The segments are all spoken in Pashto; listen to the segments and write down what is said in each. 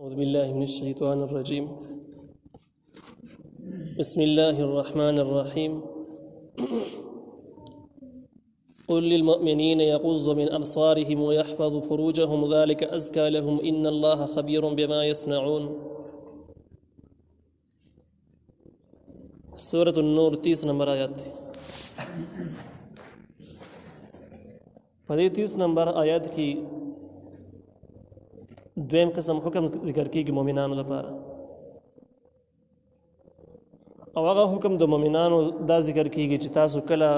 أعوذ بالله من الشيطان الرجيم. بسم الله الرحمن الرحيم. قل للمؤمنين يغضوا من أبصارهم ويحفظوا فروجهم ذلك أزكى لهم إن الله خبير بما يصنعون. سورة النور 30 نمبر آیات. په 30 نمبر آیات کې دویم قسم حکم ذکر کیږي مؤمنانو لپاره، او هغه حکم د مؤمنانو دا ذکر کیږي چې تاسو کله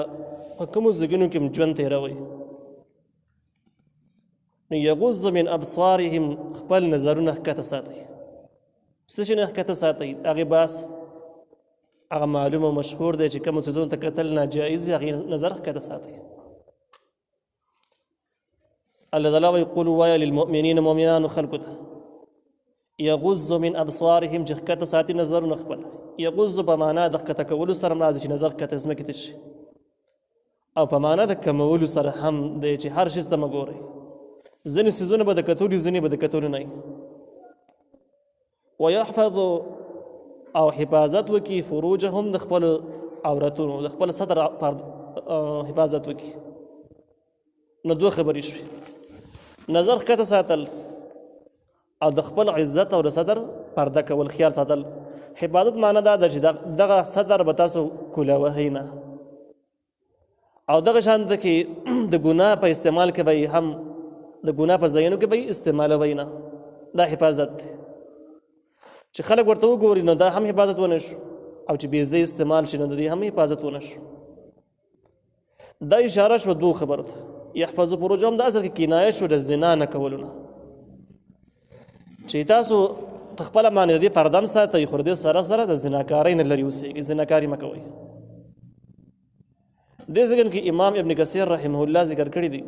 په کومو ځایونو کې ژوند تېروئ نو یغض من ابصارهم، خپل نظرونه ښکته ساتئ. څه شي نه ښکته ساتئ؟ هغې باس هغه معلوم او مشهور دی چې کومو څیزونو ته کتل ناجایز دي، هغې نظر ښکته ساتئ. الله تعالی وایي قل ووایه للمؤمنین، مؤمنانو خلکو ته یغض من ابصارهم، چې ښکته ساتي نظرونه خپل. یغض په معنا د ښکته کولو سره هم راځي چې نظر ښکته ځمکې ته شي، او په معنا د کمولو سره هم دی چې هر شي ته مه ګورئ. ځینې څیزونه به د کتلو، ځینې به د کتلو نه وي. ویحفظ او حفاظت وکړي فروجهم، د خپلو عورتونو، د خپل صدر حفاظت وکړي. نو دوه خبرې شوې، نظر ښکته ساتل او د خپل عزت او د صدر پرده کول، خیال ساتل. حفاظت معنا دا ده چې دغه صدر به تاسو کولاوهئ نه، او دغه شان ده کې د ګناه په استعمال کې به هم د ګناه په ځایونو کې به استعمالوئ نه. دا حفاظت دی چې خلک ورته وګوري نو دا هم حفاظت ونه شو، او چې بې ځای استعمال شي نو د دې هم حفاظت ونه شو. دا اشاره شوه دوه خبرو ته. یحفظ فروجهم دا اصل کې کنایه شو د زنا نه کولو نه، چې تاسو په خپله باندې د دې پرده هم ساتئ، خو د دې سره سره د زناکارۍ نه لرې اوسېږئ، زناکاري مه کوئ. دې ځای کې امام ابن کثیر رحمه الله ذکر کړي دي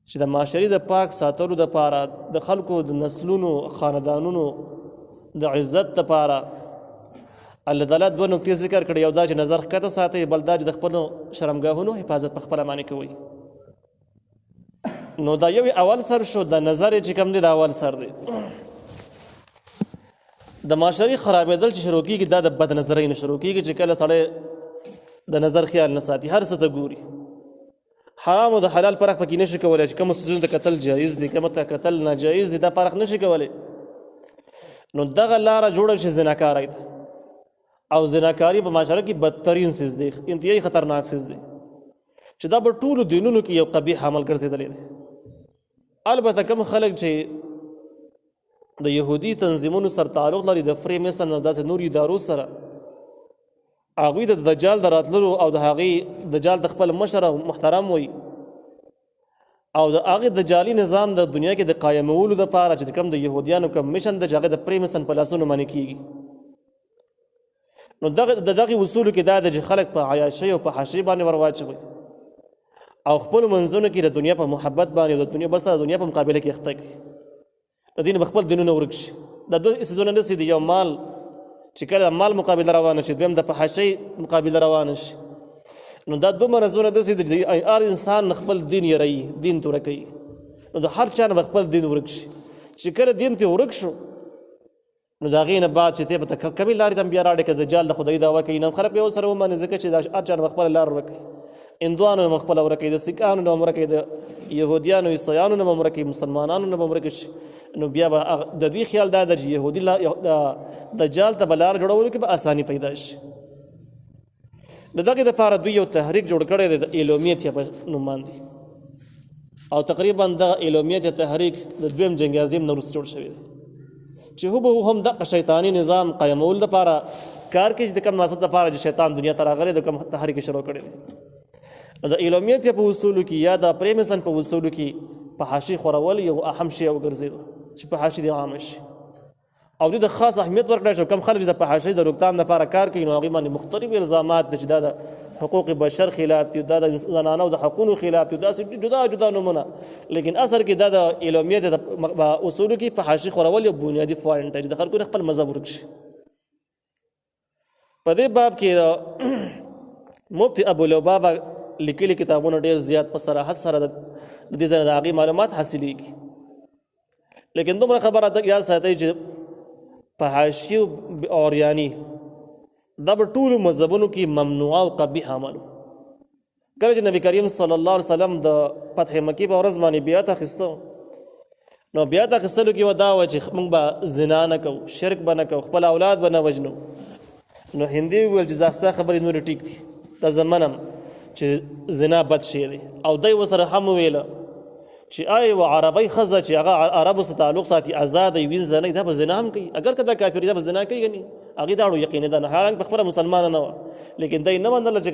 چې د معاشري د پاک ساتلو دپاره، د خلکو د نسلونو خاندانونو د عزت دپاره الله تعالی دوه نکتې ذکر کړي. یو دا چې نظر ښکته ساتئ، بل دا چې د خپلو شرمګاهونو حفاظت په خپله باندې کوئ. نو دا یو اول سر شو، د نظر چې کوم دی دا اول سر دی. د معاشري خرابېدل چې شروع کېږي دا د بد نظرۍ نه شروع کېږي، چې کله سړی د نظر خیال نه ساتي، هر څه ته ګوري. حرام او د حلال فرق پکې نشي کولی، چې کومو څیزونو ته کتل جایز دي، کومو ته کتل ناجایز دي، دا فرق نشي کولی. نو دغه لاره جوړه شي زناکارۍ ته، او زناکاري په معاشره کې بدترین څیز دی، انتهایي خطرناک څیز دی، چې دا په ټولو دینونو کې یو قبیح عمل ګرځېدلی دی. البته کوم خلک چې د یهودي تنظیمونو سره تعلق لري، د فري میسن او داسې نور ادارو سره، هغوی د دجال د راتللو او د هغې دجال د خپل مشر او محترم وي، او د هغې دجالي نظام د دنیا کې د قایمولو دپاره چې کوم د یهودیانو کوم میشن دی چې هغې د فري میسن په لاسونو باندې کېږي. نو د دغې اصولو کې دا ده چې خلک په عیاشۍ او په حاشۍ باندې ور واچوي، او خپلو منځونو کې د دنیا په محبت باندې او د دنیا بل سره د دنیا په مقابله کې اخته کړي، د دې نه به خپل دینونه ورک شي. دا دوه څیزونه داسې دي، یو مال چې کله د مال مقابله روانه شي، دویم د فحاشۍ مقابله روانه شي. نو دا دوه مرضونه داسې دي چې هر انسان خپل دین یېروي، دین ته ورکوي. نو د هر چا نه به خپل دین ورک شي. چې کله دین ته ورک شو نو د هغې نه بعد چې تی به ته کمې لارې ته هم بیا راړې که دجال د خدایي دعوه کوي، نو خلک به یو سره ومني، ځکه چې هر چا نه به خپله لار ورکوي. هندوانو نه به خپله ورکوي، د سیکانو نه به ورکوي، د یهودیانو عیسیانو نه به ورکوي، مسلمانانو نه به ورکه شي. نو بیا به د دوی خیال دا ده چې یهودي دجال ته به لاره جوړولو کې به اساني پیدا شي. د دغې دپاره دوی یو تحریک جوړ کړی دی، د ایلومیت یا په نوم باندې، او تقریبا دغه ایلومیت یا تحریک د دویم جنګ عظیم نه وروسته جوړ شوی دی، چې هوبهو هم دغه شیطاني نظام قایمولو دپاره کار کوي، چې د کوم مقصد دپاره چې شیطان دنیا ته راغلی د کوم تحریک یې شروع کړی دی. نو د ایلومیت یا په اصولو کې یا د پریمسن په اصولو کې فحاشي خورول یو اهم شی وګرځېدو چې فحاشي دې عامه شي، او دې د خاص اهمیت ورکړی شو. کوم خلک چې د فحاشۍ د روکتام لپاره کار کوي نو هغې باندې مختلف الزامات دي، چې دا د حقوق بشر خلاف دي، دا د زنانو د حقونو خلاف دي، داسې جدا جدا نومونه. لیکن اصل کې دا د ایلومیت د اصولو کې فحاشي خورول یو بنیادي پوینټ دی چې د خلکو نه خپل مذهب ورک شي. په دې باب کې مفتی ابولبابا لیکلي کتابونه ډېر زیات په صراحت سره د دې ځای نه د هغې معلومات حاصلېږي. لیکن دومره خبره یاد ساتئ چې په حاشیو اوریاني دا به ټولو مذهبونو کې ممنوعه او قبیح عمل کله چې نبی کریم صلی الله علیه وسلم د فتح مکې په ورځ باندې بیعت اخیسته نو بیعت اخیستلو کې دا و چې موږ به زنا نه کوو شرک به نه کوو خپل اولاد به نه وژنو نو هندي وویل چې زه ستا خبرې نورې ټیک دي دا زه منم چې زنا بد شی دی او دی ورسره هم وویله چې و عربی ښځه چې هغه عربو سره تعلق ساتي ازاده وي وینځه نه دا به زنا هم کوي اگر که دا کافر دا به زنا کوي کني هغې دا اړو یقین ده نه حالانکه په خپله مسلمانه نه وه لیکن دی نه منله چې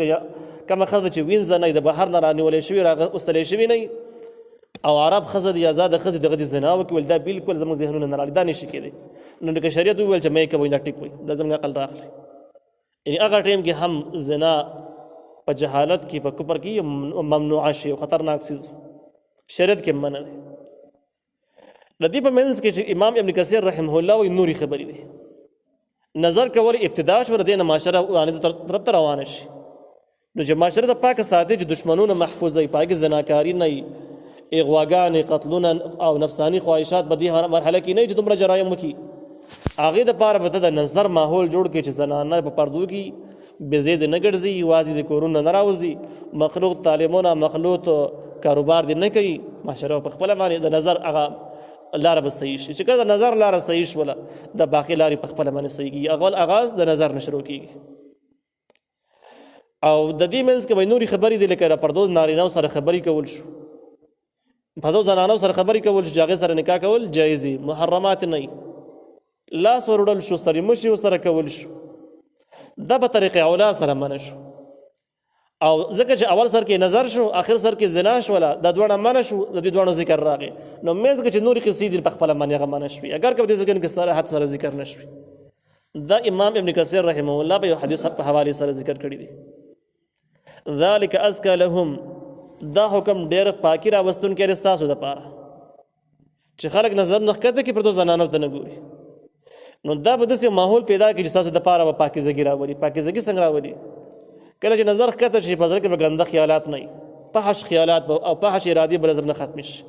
کومه ښځه چې وینځه نه د بهر نه رانیولی شوي راوستلی شوي نه او عرب ښځه د ازاده ښځې دغه د زنا وکړي ویل دا بالکل زموږ ذهنونه نه راغلي دا نشي کېدی نو که شریعت وویل چې مه یې کوئ دا ټیک وایي دا زموږ عقل راغلی یعنې هغه ټایم کې هم زنا په جهالت کې په کفر کې ممنوعه شي او خطرناک څیز شریعت کې منع دی د دې په منځ کې چې امام ابن کثیر رحمه الله وایي نورې خبرې دی نظر کول ابتدا شو د دې نه معاشره طرف ته روانه شي نو چې معاشره د پاکه ساتي چې دشمنونه محفوظ وي پاکه زناکاري نه وي اغواګانې قتلونه او نفسانی خواهشات په دې مرحله کې نه چې دومره جرایم وکړي هغې دپاره به ته د نظر ماحول جوړ کړي چې زنانه په پردو کې بېزید نه ګرځي یوازې د کورونه نه راوځي مخلوط تعلیمونه مخلوط کاروبار دې نه کوي معاشره په خپله باندې د نظر هغه لاره به صحیح شي چې کله د نظر لاره صحیح شوله د باقي لارې په خپله باندې صحیح کېږي اول آغاز د نظر نه شروع کېږي او د دې منځ کې به نورې خبرې دي لکه د پردو نارینهو سره خبرې کول شو پردو زنانو سره خبرې کول شو چې هغې سره نکاح کول جایز دي محرمات نه وي لاس وروړل شو سرې مشي ورسره کول شو دا په طریقې اولا سره منع شو او ځکه چې اول سر کې نظر شو آخر سر کې زنا شوله دا دواړه منع شو د دې دواړو ذکر راغی نو منځ کې چې نورې قصې دي په خپله باندې هغه منع شوي اگر که په دې ذکر کې صراحت سره ذکر نه شوي دا امام ابن کثیر رحمه الله په یو حدیث په حوالې سره ذکر کړی دی ذلک ازکا لهم دا حکم ډېر پاکي راوستونکی دی ستاسو دپاره چې خلک نظر نه ښکته کړي پردو زنانو ته نه ګوري نو دا به داسې ماحول پیدا کړي چې ستاسو دپاره به پاکیزګي راولي پاکیزګي څنګه راولي کله چې نظر ښکته شي په زړه کې به ګنده خیالات نه وي فحش خیالات او فحش ارادې به نظر نه ختم شي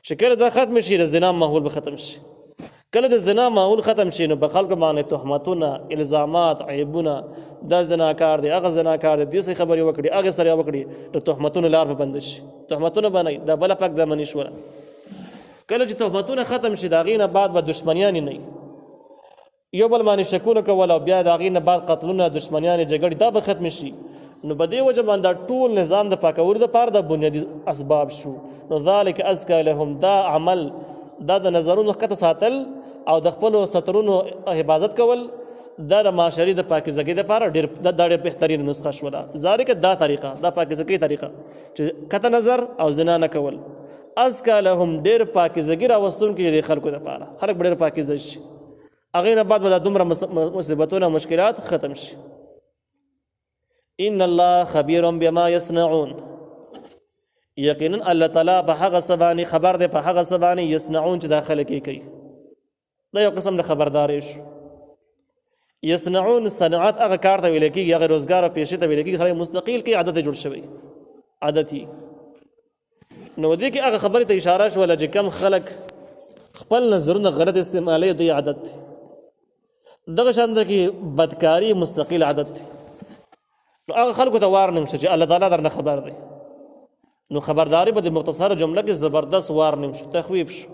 چې کله دا ختم شي د زنا ماحول به ختم شي کله د زنا ماحول ختم شي نو په خلکو باندې تهمتونه الزامات عیبونه دا زناکار دی هغه زناکار دی دې څه خبرې وکړي هغې سره یې وکړي د تهمتونو لار به بنده شي تهمتونه به نه دا بله پاک دامني شوله کله چې تهمتونه ختم شي د هغې نه بعد به دشمنیانې نه یو بل باندې شکونه کول او بیا د هغې نه بعد قتلونه دشمنیانې جګړې دا به ختم شي نو په دې وجه باندې دا ټول نظام د پاکولو دپاره د بنیادي اسباب شو نو ذلک ازکا لهم دا عمل دا د نظرونو ښکته ساتل او د خپلو سطرونو حفاظت کول دا د معاشرې د پاکیزګۍ دپاره دا ډېر بهترین نسخه شوله ذلک دا طریقه دا پاکیزګۍ طریقه چې ښکته نظر او زنا نه کول ازکا لهم ډېر پاکیزګي راوستونکي د خلکو دپاره خلک به ډېر پاکیزه شي هغې نه بعد به دا دومره مصیبتونه مشکلات ختم شي ان الله خبیر بما یصنعون یقینا الله تعالی په هغه څه باندې خبر دی په هغه څه باندې یصنعون چې دا خلک یې کوي دا یو قسم د خبرداری شو یصنعون صنعت هغه کار ته ویل کېږي هغه روزګار او پیشې ته ویل کېږي سړی مستقیل کې عادت جوړ شوی عادتي نو دې کې هغه خبرې ته اشاره شوله چې کم خلک خپل نظرونه غلط استعمالوي دوی عادت دی دغه شان ده کې بدکاري مستقل عادت دی نو هغه خلکو ته وارننګ شو چې الله تعالی درنه خبر دی نو خبرداری به د مختصره جمله کې زبردست وارننګ شو تخویف شو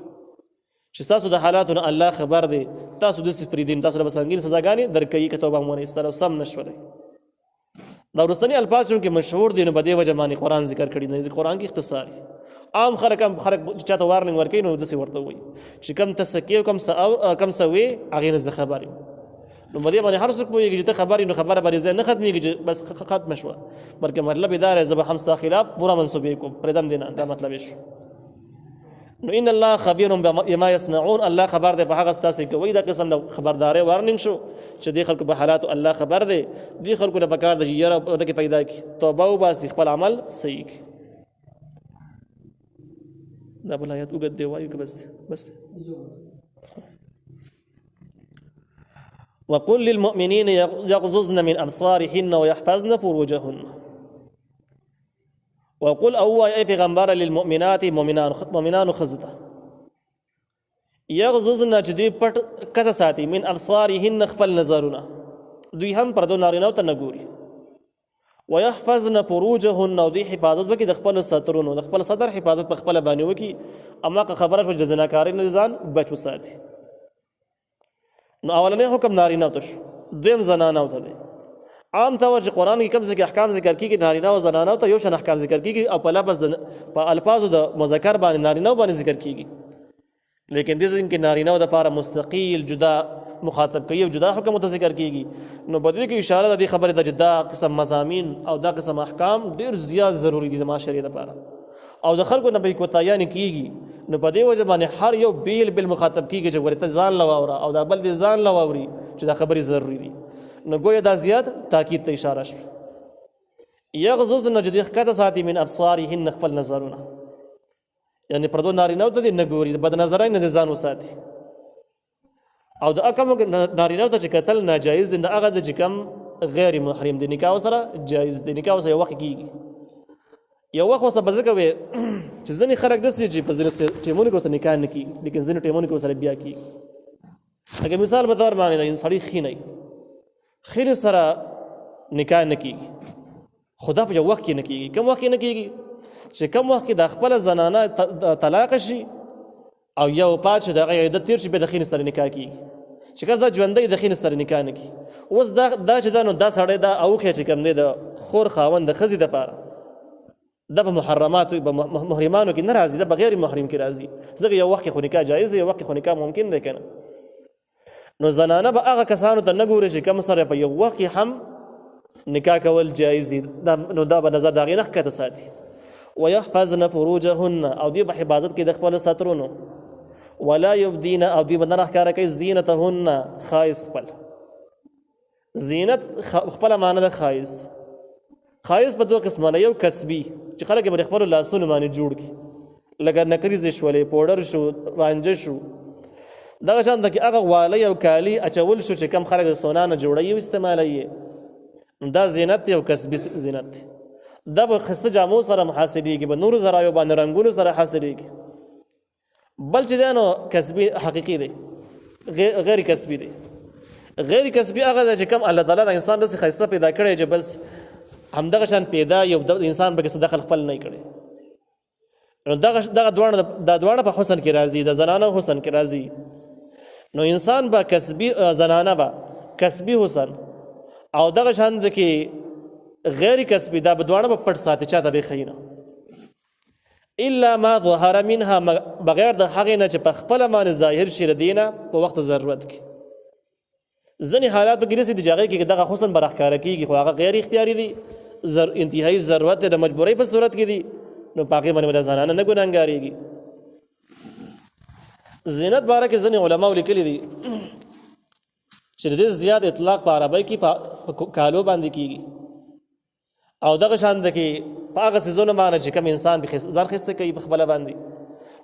چې تاسو د حالاتو نه الله خبر دی تاسو داسې پرېږدئ تاسو له به سنګین سزاګانې درکوي که توبه مو ونه سم نه شولی دا وروستني الفاظ چونکې مشهور دي نو په دې وجه باندې قرآن ذکر کړي نه قرآن کې اختصار عام خلک چاته وارننګ ورکوي نو داسې ورته وایي چې کم ته څه کوې کم څه وې هغې نه زه خبر یم نو په دې باندې هر څوک پوهېږي چې ته خبر یې نو خبره باندې ځای نه ختمېږي چې بس ختمه شوه بلکې مطلب یې دا دی زه به هم ستا خلاف پوره منصوبې کوم پرېږدم دې نه دا مطلب یې شو نو ان الله خبیر بما یصنعون الله خبر دی په هغه تاسې کوئ دا قسم د خبرداری وارننګ شو چې دې خلکو په حالاتو الله خبر دی دې خلکو له پکار ده چې یره ودکې پیدا کړي توبه وباسي خپل عمل صحیح کړي دا بل آیات اوږد دی وایو که بس وقل للمؤمنين يغضضن من أبصارهن ويحفظن فروجهن وقل أي پیغمبر للمؤمنات مؤمنان خزده یغضضن چې دوی پټ کته ساتي من ابصارهن خپل نظرونه دوی هم پردو نارینهو ته نه ګوري ويحفظن فروجهن او دوی حفاظت وکړي د خپل سترونو د خپل صدر حفاظت په خپل باندې وکړي اما که خبره شو د زناکارۍ نه ځان بچ وساتي نو اولنی حکم نارینهو ته شو دویم زنانهو ته دی عام طور چې قرآن کې کوم ځای کې احکام ذکر کېږي نارینه او زنانه ته یو شان احکام ذکر کېږي او په لفظ په الفاظو د مذکر باندې نارینه باندې ذکر کېږي لیکن دې ځین کې نارینه د لپاره مستقیل جدا مخاطب کوي او جدا حکم ته ذکر کېږي نو په دې کې اشاره ده خبره د جدا قسم مضامین او دا قسم احکام ډېر زیات ضروری دي د معاشرې لپاره او د خلکو نه به کوتاهیانې کېږي نو په دې وجه باندې هر یو بیل مخاطب کېږي چې ورته ځان لواوره او دا بل دې ځان لواوري چې دا خبرې ضروری دي نو گویا دا زیات تاکید ته اشاره شو یغضضن چې دوی ښکته ساتي من ابصارهن خپل نظرونه یعنی پردو نارینهو ته دې نه ګوري د بدنظرۍ نه دې ځان وساتي او د کم نارینهو ته چې کتل ناجایز دی د هغه د چې کم غیر محرم دی نکاح سره جایز دی نکاح سره یو وخت کېږي یو وخت ورسره به ځکه وې چې ځینې خلک داسې چې په ځینې ټیمونو کې ورسره نکاح نه کېږي لیکن ځینې ټیمونو کې ورسره بیا کېږي لکه مثال په طور باندې د سړی خینۍ سره نکاح نه کېږي خدا په یو وخت کې نه کېږي کوم وخت کې نه کېږي چې کوم وخت کې د خپله زنانه طلاق شي او یو پات چې د هغه عدت تېر شي بیا د خینې سره نکاح کېږي چې کله دا ژوندی د خینې سره نکاح نه کېږي اوس دا چې دا نو دا سړی دا اوښی چې کوم دی د خور خاوند د ښځې دپاره دا په محرماتو په محرمانو کې نه راځي دا په غیر محرم کې راځي ځکه یو وخت کې خو نکاح جایز دی یو وخت کې خو نکاح ممکن دی که نه نو زنانه به هغه کسانو ته نه ګوري چې کوم سره په یو وخت کې هم نکاح کول جایز دي نو دا به نظر د هغې نه ښکته ساتي ویحفظن فروجهن او دوی به حفاظت کوي د خپلو سترونو ولا یبدین او دوی به نه راښکاره کوي زینتهن ښایست خپل زینت خپله معنی ده ښایست په دوه قسمه ده یو کسبي چې خلک یې به د خپلو لاسونو باندې جوړ کړي لکه نکریزې شولې پوډر شو رانجه شو دغه شان ده کې هغه والی او کالي اچول شو چې کم خلک د سونا نه جوړوي او استعمالوي دا زینت دی او کسبي زینت دی دا به ښایسته جامو سره حاصلېږي به نورو ذرایو باندې رنګونو سره حاصلېږي بل چې دی نو کسبي حقیقي دی غیر کسبي دی غیر کسبي هغه دی چې کم الله تعالی د انسان داسې ښایسته پیدا کړی چې بس همدغه شان پیدا یو انسان پکې څه دخل خپل نه کړی نو دغه دواړه په حسن کې راځي د زنانه حسن کې راځي نو انسان به کسبي زنانه به کسبي حسن او دغه شان د کې غیر کسبي دا به دواړه به پټ ساتي چا ته به ښیي نه الا ما ظهر منها بغیر د هغې نه چې په خپله باندې ظاهر شي د دې نه په وخت ضرورت کې ځینې حالات پکې داسې دي چې هغې کې دغه حسن به راښکاره کېږي خو هغه غیر اختیاري دي انتهایي ضرورت دی د مجبورۍ په صورت کې دي نو په هغې باندې به د زنانه نه ګناهګارېږي زینت باره کې ځینې علماو لیکلي دي چې د دې زیات اطلاق په عربۍ کې په کالو باندې کېږي او دغه شان ده کې په هغه څیزونو باندې چې کوم انسان به ځان ښایسته کوي په خپله باندې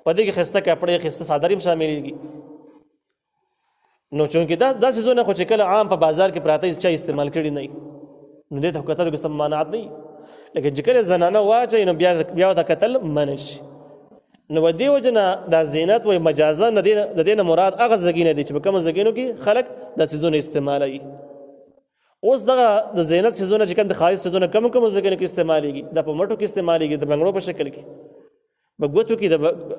په دې کې ښایسته کپړې ښایسته څادرې هم شاملېږي نو چونکې دا څیزونه خو چې کله عام په بازار کې پراته چا استعمال کړي نه وي نو دې ته خو کتلو کې څه مانعت نه وي لیکن چې کله زنانه واچوي نو بیا ورته کتل منع شي نو په دې وجه نه دا زینت وایي مجازا د دې نه مراد هغه ځګینه دي چې په کومو ځګینو کې خلک دا څیزونه استعمالوي اوس دغه د زینت څیزونه چې کوم د ښایست څیزونه کومو ځګینو کې استعمالېږي دا په مټو کې استعمالېږي د بنګړو په شکل کې په ګوتو کې د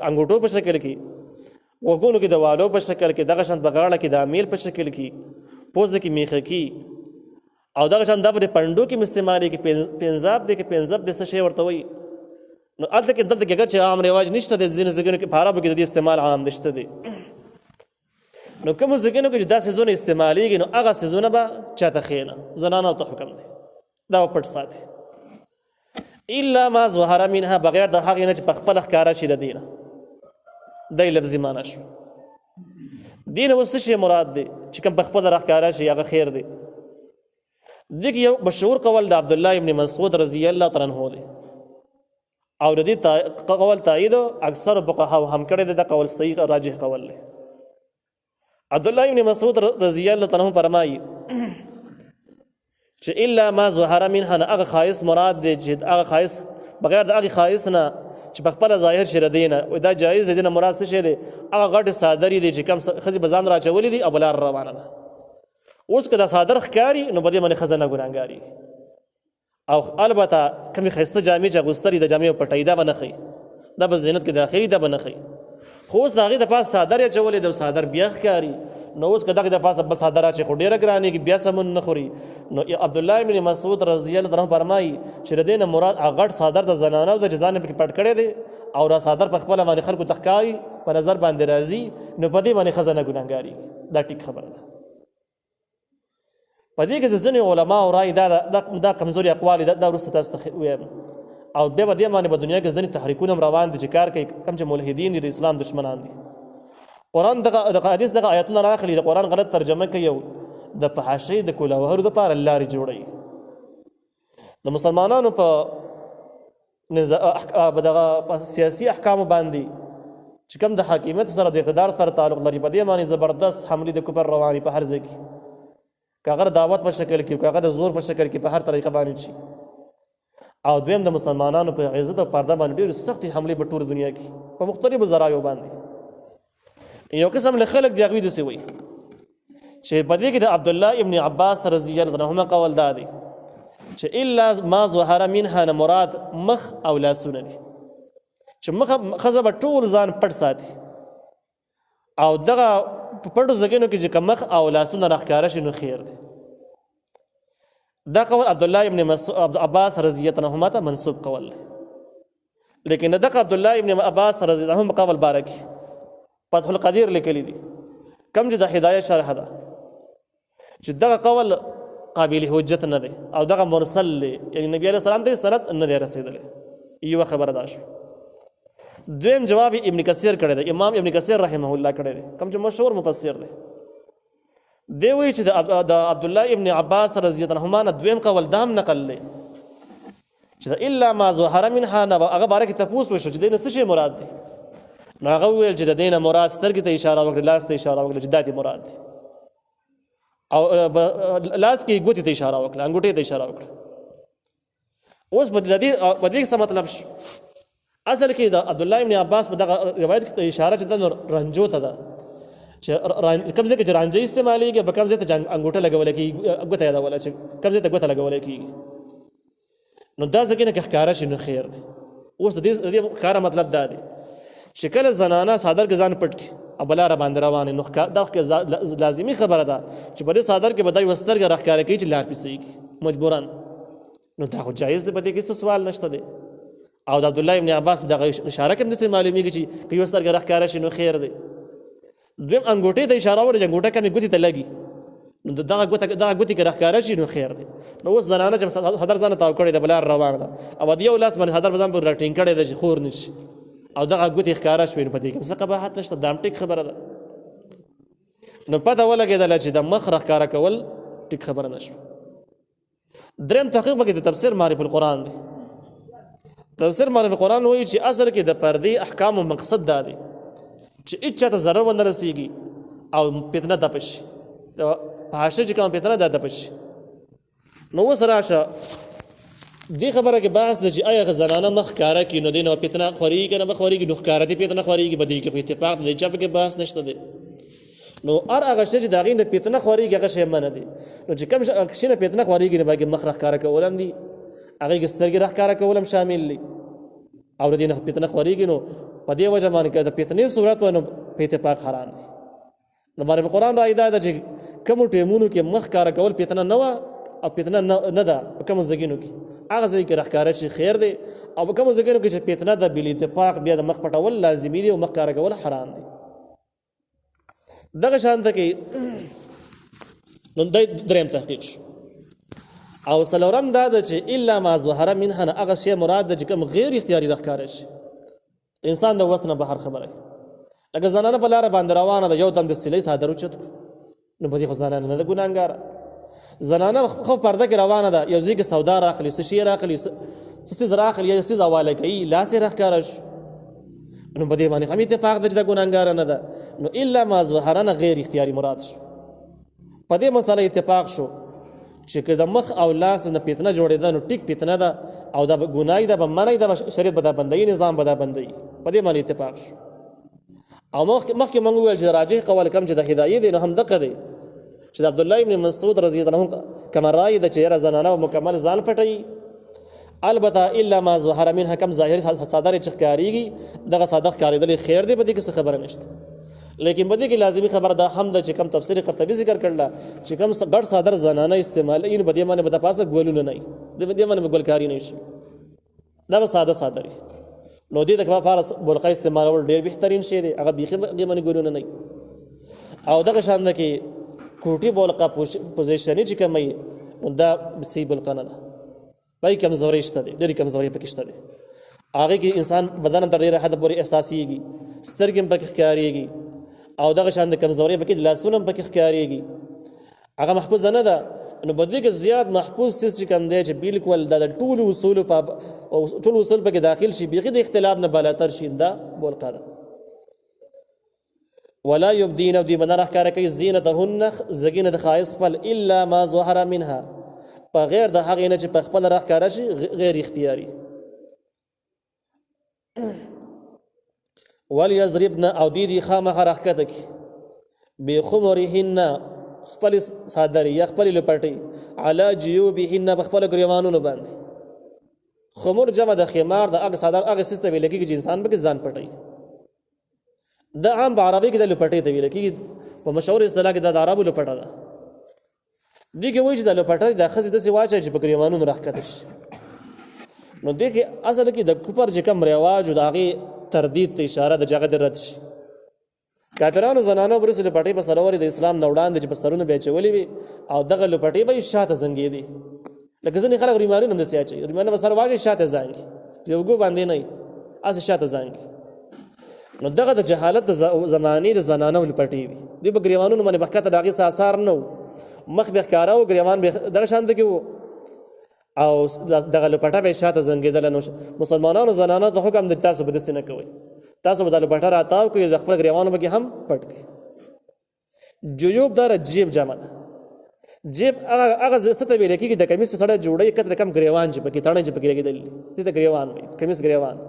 انګوټو په شکل کې غوږونو کې د والو په شکل کې دغه شان په غاړه کې د امیل په شکل کې پوزه کې میخه کې او دغه شان دا په پنډو کې استعمالېږي پنځاب دی کې پنځب د څه شی ورته وایي نو هلته کې دلته کې اګر چې عام رواج نشته د ځینو ځایونو کې په عربو کې د دې استعمال عام نشته دی نو کومو ځایونو کې چې دا څیزونه استعمالېږي نو هغه څیزونه به چاته ښیي نه زنانو ته حکم دی دا به پټ ساتي الا ما ظهر منها بغیر د هغې نه چې په خپله ښکاره شي د دې نه دی لفظي معنا شو دې نه اوس څه شی مراد دی چې کوم په خپله راښکاره شي هغه خیر دی دې کې یو مشهور قول د عبدالله ابن مسعود رضی الله تعالی عنه دی او د دې قول تایید اکثر فقهاو هم کړی دی دا قول صحیح راجح قول دی عبدالله ابن مسعود رضی الله تعالی عنه فرمایي چې الا ما ظهر منها نه هغه ښایست مراد دی چې هغه ښایست بغیر د هغې ښایست نه چې په خپله ظاهر شي ردی نه دا جایز دی نه مراد څه شی دی هغه غټې څادرې دي چې کم ښځې به ځان راچولي دي او به لاره روانه ده اوس که دا څادر ښکاري نو په دې باندې ښځه نه ګناهګاري او البته کومې ښایسته جامې چې اغوستلې د جامې پټۍ دا به نه ښیي دا به زینت کې داخلي دا به نه ښیي خو اوس د هغې د پاسه څادر یې اچولی دی او څادر بیا ښکاري نو اوس که دغې د پاسه بل څادر اچوي خو ډېره ګرانېږي بیا سمون نه خوري نو عبدالله بن مسعود رضی الله عنه فرمایي چې د دې نه مراد هغه غټ څادر د زنانو د چې ځان یې پکې پټ کړی دی او دا څادر په خپله باندې خلکو ته ښکاري په نظر باندې راځي نو په دې باندې ښځه نه ګناهګارېږي دا ټیک خبره ده په دې کې د ځینې علماو رایې دا کمزوري اقوال دا وروسته تاسو ته ویم او بیا په دې باندې په دنیا کې ځینې تحریکونه هم روان دي چې کار کوي کوم چې ملحدین دي د اسلام دشمنان دي قرآن دغه حدیث دغه آیتونه راخلي د قرآن غلط ترجمه کوي او د فحاشۍ د کلاوهرو دپاره لارې جوړوي د مسلمانانو په دغه سیاسي احکامو باندې چې کوم د حاکمیت سره د اقتدار سره تعلق لري په دې باندې زبردست حملې د کفر رواني په هر ځای کې که هغه د دعوت په شکل کې که هغه د زور په شکل کې په هر طریقه باندې شي او دویم د مسلمانانو په عزت او پرده باندې ډېرې سختې حملې په ټوله دنیا کې په مختلفو ذرایعو باندې یو قسم له خلک د هغوی داسې وایي چې په دې کې د عبدالله ابن عباس رضی الله عنهما قول دا دی چې الا ما ظهر منها نه مراد مخ او لاسونه دي چې ښځه به ټول ځان پټ ساتي او دغه په پټو ځایونو کې چې که مخ او لاسونه راښکاره شي نو خیر دی دا قول عبدالله ابن عباس رضی الله عنهما ته منسوب قول دی لیکن دغه عبدالله ابن عباس رضی الله عنهما قول باره کې فتح القدیر لیکلی دي کم چې د هدایت شرح ده چې دغه قول قابل حجت نه دی او دغه مرسل دی یعنی نبی علیه السلام ته سند نه دی رسېدلی یوه خبره دا شوه دویم جواب ابن کثیر کړی دی امام ابن کثیر رحمه الله کړی دی کوم چې مشهور مفسر دی دی وایي چې د عبدالله ابن عباس رضی الله عنهما نه دویم قول دا هم نقل دی چې الا ما ظهر منها نه هغه باره کې تپوس وشو چې دی نه څه شی مراد دی نو هغه وویل چې د دې نه مراد سترګې ته اشاره وکړه لاس ته اشاره وکړه چې دا دې مراد دی او لاس کې ګوتې ته اشاره وکړه انګوټې ته اشاره وکړه اوس په دې څه مطلب شو اصل کې د عبدالله ابن عباس په دغه روایت کې اشاره چې د رنجو ته ده چې کوم ځای کې چې رانجه استعمالېږي په کوم ځای ته انګوټه لګولی کېږي ګوته یادوله چې کوم ځای ته ګوته لګولی کېږي نو دا ځای کې نه که ښکاره شي نو خیر دی اوس د دې ښکاره مطلب دا دی چې کله زنانه څادر کې ځان پټ کړي او بله را باندې روانې نو دا لازمي خبره ده چې په دې څادر کې به دا یوه سترګه راښکاره کوي چې لار پیسېږي مجبورا نو دا خو جایز دی په دې کې څه سوال نشته دی او د عبدالله ابن عباس دغه اشاره کې هم داسې معلومېږي چې که یوه سترګه راښکاره شي نو خیر دی دویم انګوټې ته اشاره وکړه چې انګوټه کمې ګوتې ته لګي نو دغه ګوتې که راښکاره شي نو خیر دی نو اوس زنانه چې هدر ځانه تاو کړې ده په لار روانه ده او د یو لاس باندې هدر په ځان پورې راټینګ کړی ده چې خور نه شي او دغه ګوتې ښکاره شوې نو په دې کې څه قباحت نشته دا هم ټیک خبره ده نو پته ولګېدله چې د مخ راښکاره کول ټیک خبره نه شوه درېیم تحقیق پکې د تفسیر معرف القرآن دی تفسیر معرف القرآن وایي چې اصل کې د پردې احکامو مقصد دا دی چې هېڅ چاته ضرر ونه رسېږي او فتنه دپه شي د فحاشۍ چې کومه فتنه دا دپه شي نو اوس راشه دې خبره کې بحث ده چې آیا زنانه مخ ښکاره کړي نو دې نه فتنه خورېږي که نه به خورېږي نو ښکاره دې فتنه خورېږي به دې کې خو اتفاق دی چا پکې بحث نشته دی نو هر هغه شی چې د هغې نه فتنه خورېږي هغه شی منع دی نو چې کوم شي نه فتنه خورېږي نو باید مخ راښکاره کول هم دي هغې کې سترګې راښکاره کول هم شامل دي او د دې نه فتنه خورېږي نو په دې وجه باندې که د فتنې صورت وای نو په اتفاق حرام دی نو معرف قرآن رایې دا ده چې کومو ټیمونو کې مخ ښکاره کول فتنه نه وه او فتنه نه ده په کومو ځایونو کې هغه ځای کې راښکاره شي خیر دی او په کومو ځایونو کې چې فتنه ده بالاتفاق بیا د مخ پټول لازمي دی او مخ ښکاره کول حرام دی دغه شان ته کې نو درېیم تحقیق شو او څلورم دا ده چې الا ما ظهر منها نه هغه شی مراد ده چې کوم غیر اختیاري راښکاره شي انسان د وس نه بهر خبره کوي لکه زنانه په لاره باندې روانه ده یو دم د سیلۍ څادر اوچت نو په دې خو زنانه نه ده ګناهګاره زنانه خو پرده کې روانه ده یو ځای کې سودا راخلي څه شی راخلي څه څیز راخلي یا څیز حواله کوي لاس یې راښکاره شو نو په دې باندې هم اتفاق ده چې دا ګناهګاره نه ده نو الا ما ظهر نه غیر اختیاري مراد شو په دې مسله اتفاق شو چې که د مخ او لاس نه فتنه جوړېده نو ټیک فتنه ده او دا ګنای ده به منی ده شریعت به دا بندوي نظام به دا بندوي په دې باندې اتفاق شو او مخکې موږ وویل چې راجح قول کم چې د هدایې دی نو هم دقه دی چې د عبدالله ابن مسعود رضی الله عنه کومه رایه ده چې یاره زنانه به مکمل ځان پټوي البته الا ما ظهر منها کم ظاهر صادر چې ښکارېږي دغه صادق ښکارېدل خیر دی په دې کې څه خبره نشته لیکن په دې کې لازمي خبره ده هم ده چې کم تفسیر قرطبي ذکر کړله چې کم ګډ صادر زنانه استعمال این په دې باندې به د پاسه ګولونه نه وي د دې باندې به ګلکاري نه شي دا به ساده صادري نو دې د فارس بولقه استعمالول ډېر بهترین شی دی هغه بیخي دې باندې ګولونه نه او دغه شان ده کې کوټي بولقه پوزیشني چې کومه دا سی بولقه نه ده پای کمزوري شته دي ډېرې کمزوري پکې شته دي هغه کې انسان بدن ته ډېر حد پورې احساسيږي سترګې پکې ښکارېږي او دغه شان د کمزوري پکې لاسونه پکې ښکارېږي هغه محفوظ نه ده نو بدلی کې زیات محفوظ څه چې کوم دی چې بالکل د ټول اصول پکې داخل شي بغیر د اختلاف نه بالاتر شي دا بولقه ده ولا يبدين ودي من راخاره کوي زینتهن زګینه د خایس فل الا ما ظهر منها بغیر د هغه نه چې په خپل راخاره شي غیر اختیاري وليضربن او دي خامخ راخته کی بخمرهن خپل صادری یا خپل لپټي على جيوبهن بخپل ګریوانونو باندې خمر جمع د خمار د هغه صادر هغه سیسته ویل کېږي چې انسان به ځان پټي د عام عربي کې د لپټي ته ویل کېږي په مشهور اصطلاح کې د عربو لپټه ده دي کې وایي چې د لپټي د خزې د سی واچي چې په ګریوانونو راخته شي نو دي کې اصل کې د کوپر چې کوم رواج او د هغه تردید ته اشاره د جګه درت شي کافرانو زنانو برسه لپټي په سروري د اسلام نوړان د بسرونو به چولې وي او دغه لپټي به شاته زنګي دي لکه ځنې خلک ریمانو نم نسي اچي ریمانو به سر واجي شاته زنګي یو ګو باندې نه اس شاته زنګي نو دغه د جهالت د زماني د زنانو لپټي وي دی به ګریوانو باندې بخته دغه آثار نو مخ به ښکارا او ګریوان به دغه شان کې وو او دغه لپټه به شاته زنګیدل نو مسلمانانو زنانو ته حکم د تاسو به دسنه کوي تاسو به د لپټه راتاو کوي د خپل ګریوانو به هم پټ کی جوجوب دار جیب جمع جیب هغه ست به لکه د کمیس سره جوړي کته کم ګریوان چې پکې تړنه چې پکې لګیدل دي ته ګریوان وي کمیس ګریوان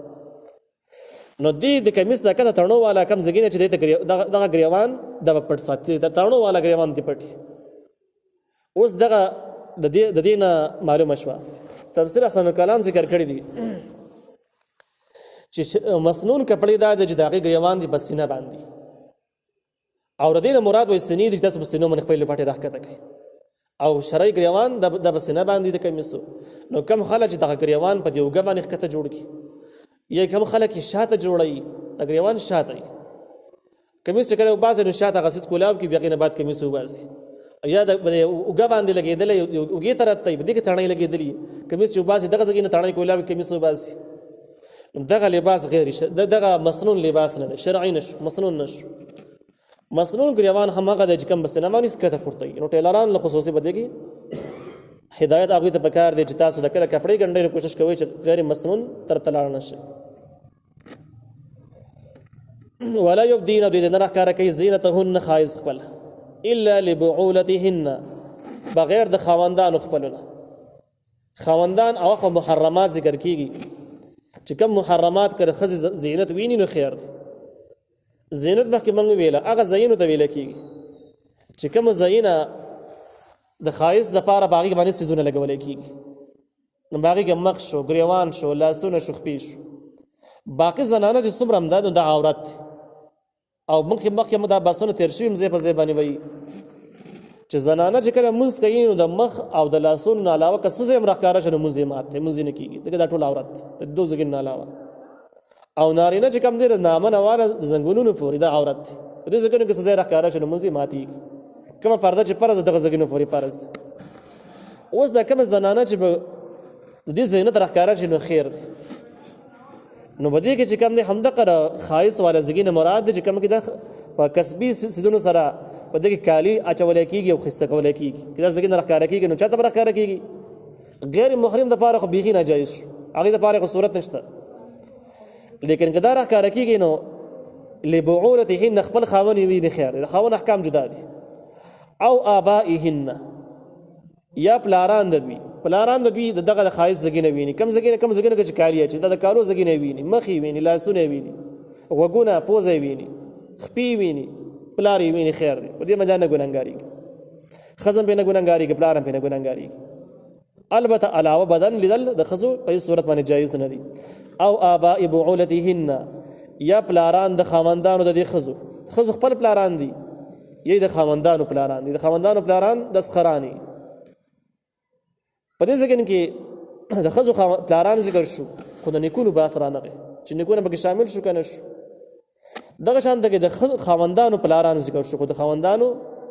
نو دی د کمیس د کته تړنو والا کم زګینه چې دغه ګریوان د پټ ساتي تړنو والا ګریوان دی پټ اوس دغه د دې نه معلومه شوه تفسیر احسن کلام ذکر کړی دی چې مسنون کپړې دا د دغه ګریوان دی بسینه باندې او د دې مراد وې سنې د تاسو بسینو من خپل پټه راکته کوي او شرعي ګریوان د بسینه باندې د کمیسو نو کم خلک دغه ګریوان په دیوګه باندې ښکته جوړ کی یا کم خلک شاته جوړي د ګریوان شاته کمیس چې کله وباسه نو شاته غسیت کولاو کی بیا نه بعد کمیس وباسي یا د وګ باندې لګیدل وګي طرف ته دې کې تړنې لګیدلې کمیس چې وباسي دغه ځګینه تړنې کولاو کمیس وباسي دغه لباس غیر دغه مسنون لباس نه شرعي نش مسنون نش مسنون ګریوان همغه د کوم بسنه باندې کته پورته نو ټیلران له خصوصي بده کې هدایت هغه ته پکار دي چې تاسو د کله کپړې ګنډې کوشش کوئ چې غیر مسنون تر تلاړ نشي ولا يبدين د نه راکاره کوي زینتهن خایز خپل الا لبعولتهن بغیر د خواندان خپلونه خواندان او محرمات ذکر کیږي چې کوم محرمات کړه خزي زینت ویني نو خیر دی زینت مخکې موږ ویله هغه زینو ته ویل کیږي چې کوم زینه د خایز د پاره باغی باندې سيزونه لګول کیږي نو باغی کې مخ شو ګریوان شو لاسونه شو خپې شو باقي زنانه چې څومره امداد د عورت او مخکې مدا باسونه تیر شوی مزه په ځای باندې وي چې زنانه چې کله مز کوي نو د مخ او د لاسونو نه علاوه که څه زم راکاره شنه مزه ماته مزه نه کیږي دغه ټول عورت د دوه ځګین نه علاوه او نارینه چې کم دی نامه نواله زنګونونو پورې د عورت دې ځکه چې څه راکاره شنه مزه ماتي کومه پرده چې پرز دغه ځګینو پورې پرز اوس دا کوم زنانه چې دې زینت راکاره شنه خیر نو بده کې چې کوم نه همدغه خایس والا زګینه مراد چې کوم کې د په کسبي سيزونو سره په دغه کالی اچول کېږي او خسته کول کېږي دا زګینه راکاره کېږي نو چاته راکاره کېږي غیر محرم د پاره خو بيخي ناجایز هغه د پاره خو صورت نشته لیکن کدا راکاره کېږي نو لبعولتهن خپل خاون وی نه خیر د خاون احکام جدا دي او آبائهن یا پلاران د دوی دغه د خایز زګینه ویني کم زګینه چې کالی چې د کالو زګینه ویني مخې ویني لاسونه ویني وګونه پوزه ویني خپې ویني پلار ویني خیر دی په دې مجا نه ګناګاری خزم به نه ګناګاری پلارم به نه ګناګاری البته علاوه بدن لیدل د خزو په صورت باندې جایز نه دي او آباء بعولتهن یا پلاران د خاوندانو د دې خزو خپل پلاران دي یی د خاوندانو پلاران د سخرانی په دې ځکه کې د خزو پلاران ذکر شو خو د نیکونو باس را نغی چې نیکونه به شامل شو کنه شو دغه شان ته د خاوندانو پلاران ذکر شو خو د خاوندانو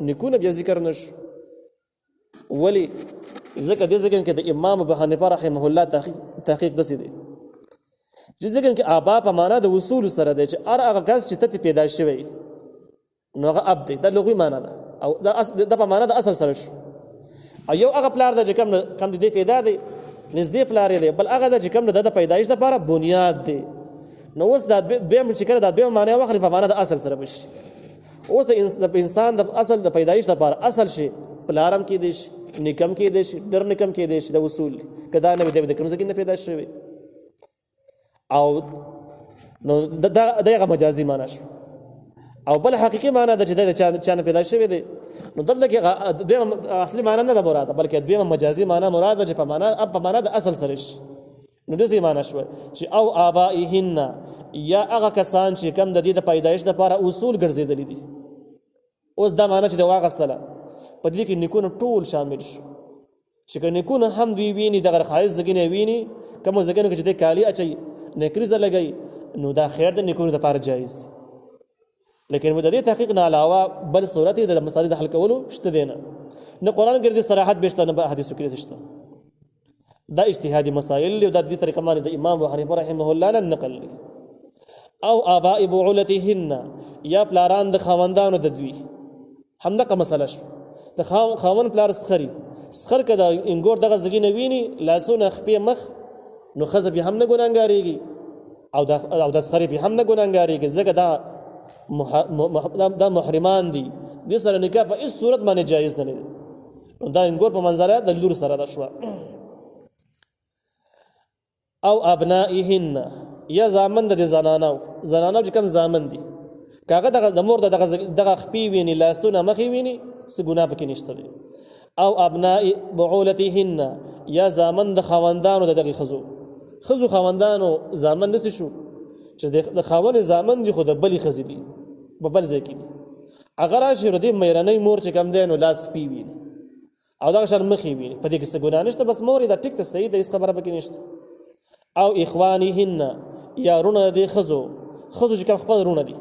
نیکونه بیا ذکر نشو ولی ځکه دې ځکه کې د امام ابو حنیفه رحمه الله تحقیق دسي دی چې ځکه کې آبا په معنا د وصول سره دی چې هغه کس چې ته پیدا شوی نو هغه اب دی د لغوي معنا ده او د په معنا د اصل سره شو ایو هغه پلار د کم دې پیدا دی نږدې پلار دی بل هغه د کم د پیدایش لپاره بنیاد دی نو اوس د به چې کړه د به معنا واخلي په معنا د اصل سره بشي اوس د انسان د اصل د پیدایش لپاره اصل شي پلارم کې دی نیکم کې دی در نیکم کې دی د وصول کدا نه د کوم ځکه نه پیدا شوی او نو دغه مجازي معنا شو او بل حقيقي معنا د چې د چا نه پیدا شوی دی نو دلته کې د اصلي معنا نه مراده بلکې د مجازي معنا مراده چې په معنا د اصل سره شي نو دغه معنا شو چې او آبائهن یا هغه کسان چې کم د دې د پیدایش لپاره اصول ګرځیدلې دي اوس دا معنا چې د واغستله په دې کې نیکونه ټول شامل شو چې نیکونه هم دوی ویني دغه خایز زګینه ویني کوم زګینه چې د کالی اچي نکریزه لګي نو دا خیر د نیکونو لپاره جایز دی لیکن د دې تحقیق نه علاوه بل صورت د مسالې د حل کولو شته دی نه قرآن کې د صراحت بهشته نه حدیثو کې شته دا اجتهادي مسائل له د دې طریقه باندې د امام ابو حنیفه رحمه الله نه نقل لي او آباء بعولتهن یا پلاران د خاوندانو د دوی همدغه مسله شو د خاوند پلار سخر کده انګور دغه زګینه ویني لاسونه خپې مخ نو خزه به هم نه ګناګاریږي او د سخر به هم نه ګناګاریږي ځکه دا محرمان دي د سره نکاح په هیڅ صورت باندې جایز نه دی دا انګور په منظره د لور سره د شو او ابنائهن یا زامن د زنانو چې کوم زامن دي کاغه د مور دغه خپې ویني لاسونه مخې ویني څه ګناه پکې نشته دی او ابناء بعولتهن یا زامن د خاوندانو دغه خزو خاوندانو زامن نس شو چې د خاوند زامن دي خو د بلی خزې دي په بل ځای کې دي اگر راشي ردی مېرنۍ مور چې کم دی نو لاس پی ویني او دغه شر مخې ویني په دې کې څه ګناه نشته بس مور دا ټیک ته صحیح ده هیڅ خبره پکې نشته او اخوانهن یا رونه د خزو چې کوم خپل رونه دي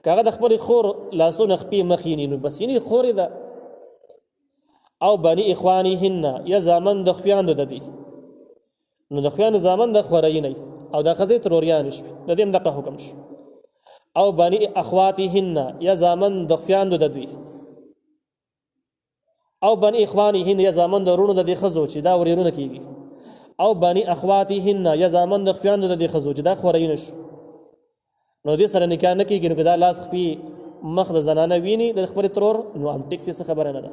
کاغه د خپل خور لاسونه خپې مخینی نو بس یعنی خور ده او بني اخوانهن یا زامن د خویاندو د دي نو د خویانو زامن د خورینې او د خزې تروریان شو د دې دغه حکم شو او بني اخواتهن یا زامن د خویاندو د دي او بني اخوانهن یا زامن د رونو د دي خزو چې دا وريرونه کیږي او بني اخواتهن یا زامن د خویاندو د دي خزو چې دا خورین شو نو دې سره نکاح نه کیږي نو دا لاس خپې مخ د زنانه ویني د خپل ترور نو هم ټیک څه خبره نه ده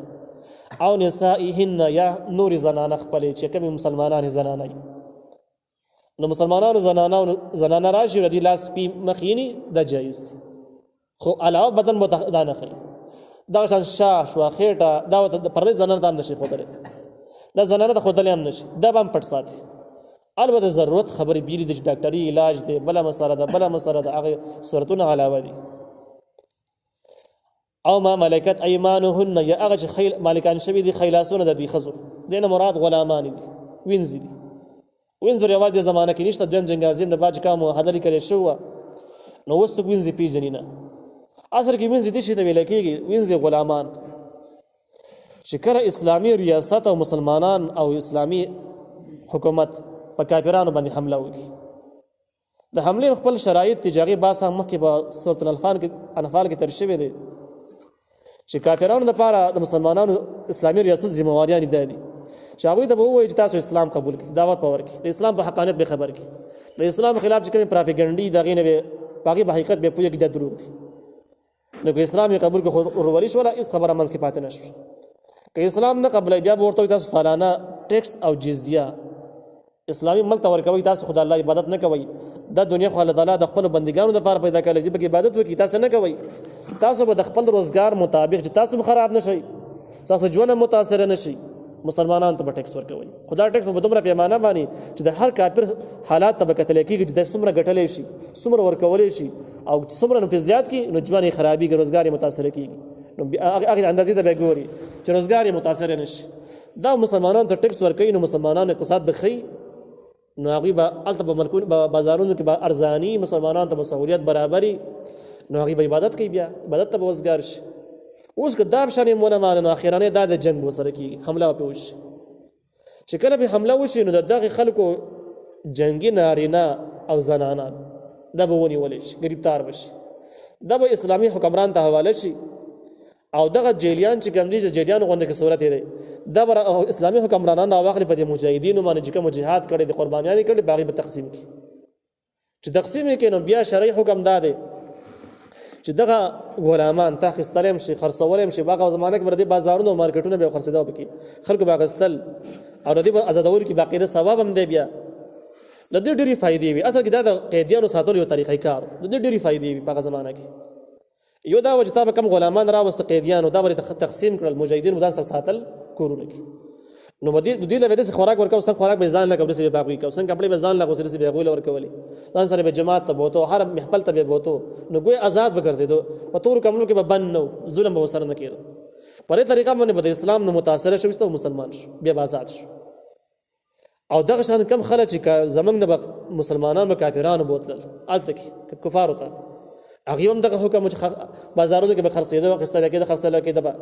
او نسائهن یا نور زنانه خپل چې کوم مسلمانان زنانه نو مسلمانانو زنانه راشي ردی لاس خپې مخینی د جایز خو علاوه بدن متدانه خي دا شان شاش واخېټه دا د پردې زنانه د نشي خوده دا زنانه د خودلې هم نشي دا هم پټ ساتي البته ضرورت خبرې بیري د ډاکټري علاج دی بل مسره ده هغه صورتونه علاوه دي او ما ملکت ايمانهن یا هغه چې خیل مالکان شوی دي خیلاسونه د دوی خزو دینه مراد غلامان دي وینځي یوازې د زمانه کې نشته دویم جنگ عظیم نه باج کوم حدلی کړي شو نو وسته وینځي پیژنینه اصل کې وینځي د شي ته ویل کېږي وینځي غلامان چې کله اسلامي ریاست او مسلمانان او اسلامي حکومت په کافرانو باندې حمله وکړي د حمله خپل شرایط تجاري باسه مخکې په سورۃ الانفال کې تر شوی دی چې کافرانو لپاره د مسلمانانو اسلامي ریاست ذمہواریان دي چې هغه ته وایي چې تاسو اسلام قبول کړئ دعوت پور کړئ د اسلام په حقانیت به خبر کړئ د اسلام خلاف چې کوم پروپاګاندا دغه نه باقي په حقیقت به پوهیږي د دروغ دي نو که اسلام قبول کړو وروري شو ولا اس خبره منځ کې پاتې نشو که اسلام نه قبلای بیا به ورته تاسو سالانه ټیکس او جزیه اسلامي ملک ته ورکوي، تاسو خدای الله عبادت نه کوي. دا دنیا خو الله تعالی د خپل بندګانو لپاره پیدا کړل چې به عبادت وکړي، تاسو نه کوي. تاسو به د خپل روزګار مطابق چې تاسو خراب نشئ، تاسو ژوند متاثر نشئ، مسلمانانو ته به ټیکس ورکوي. خدا ټیکس په دومره پیمانه باندې چې د هر کافر حالات ته به کتل کېږي چې د څومره ګټلی شي، څومره ورکولی شي، او څومره نو په زیات کې نو ژوند یې خرابېږي، روزګار یې متاثر کېږي. نو هغې اندازې ته به ګوري چې روزګار یې متاثر نه شي. دا مسلمانانو ته ټیکس ورکوي نو مسلمانانو اقتصاد به ښي، نو هغوی به هلته په ملکونو بازارونو کې به ارزاني، مسلمانانو ته به سهولیت برابري، نو هغوی به عبادت کوي، بیا عبادت ته به وزګار شي. اوس که دا شان یې ونه مانه نو اخرانه دا د جنګ ورسره کېږي، حمله به پرې وشي. چې کله به حمله وشي نو د دغې خلکو جنګي نارینه او زنانه دا به ونیولی شي، ګرفتار به شي، دا به اسلامي حکمران ته حواله شي. او دغه جیلیان چې کوم دي چې جیلیانو غونډه کې صورت دی، دا به اسلامي حکمرانان راواخلي په دې مجاهدینو باندې چې کوم جهاد کړی د قربانیانې کړي به هغې به تقسیم کړي. چې تقسیم یې کړي نو بیا شرعي حکم دا دی چې دغه غلامان تا اخیستلی هم شي، خرڅولی هم شي. په هغه زمانه کې به د دې بازارونو او مارکېټونه به خرڅېده پکې، خلکو به اخیستل او د دې به ازادولو کې باقاعده ثواب هم دی. بیا د دې ډېرې فایدې وي. اصل کې دا د قیدیانو ساتلو یو طریقې کار د دې ډېرې فایدې وي په هغه زمانه کې. یو دا و چې تا به کم غلامان راوسته قیدیانو، دا به تقسیم کړل، مجاهدین ځان سره ساتل کورونه کې. نو دوی له به داسې خوراک ورکوه، څنګه خوراک به ځان له کوو، داسې به هغوی کوو، څنګه کپړې به ځان له کوو، داسې به هغوی له ورکولې، ځان سره به جماعت ته بوتو، هر محفل ته به بوتو، نو ګویا آزاد به ګرځېدو، په تورو کمرو کې به بند نه و، ظلم به ورسره نه کېدو. په دې طریقه باندې به د اسلام نه متاثره شو او مسلمان شو، بیا به آزاد شو. او دغه شان کم خلک چې زمونږ نه به مسلمانان به کافرانو بوتلل هلته کې کفارو ته، هغوی هم دغه حکم چې بازارونو کې به خرڅېده، اخیستل کېده، خرڅېدل کېده به،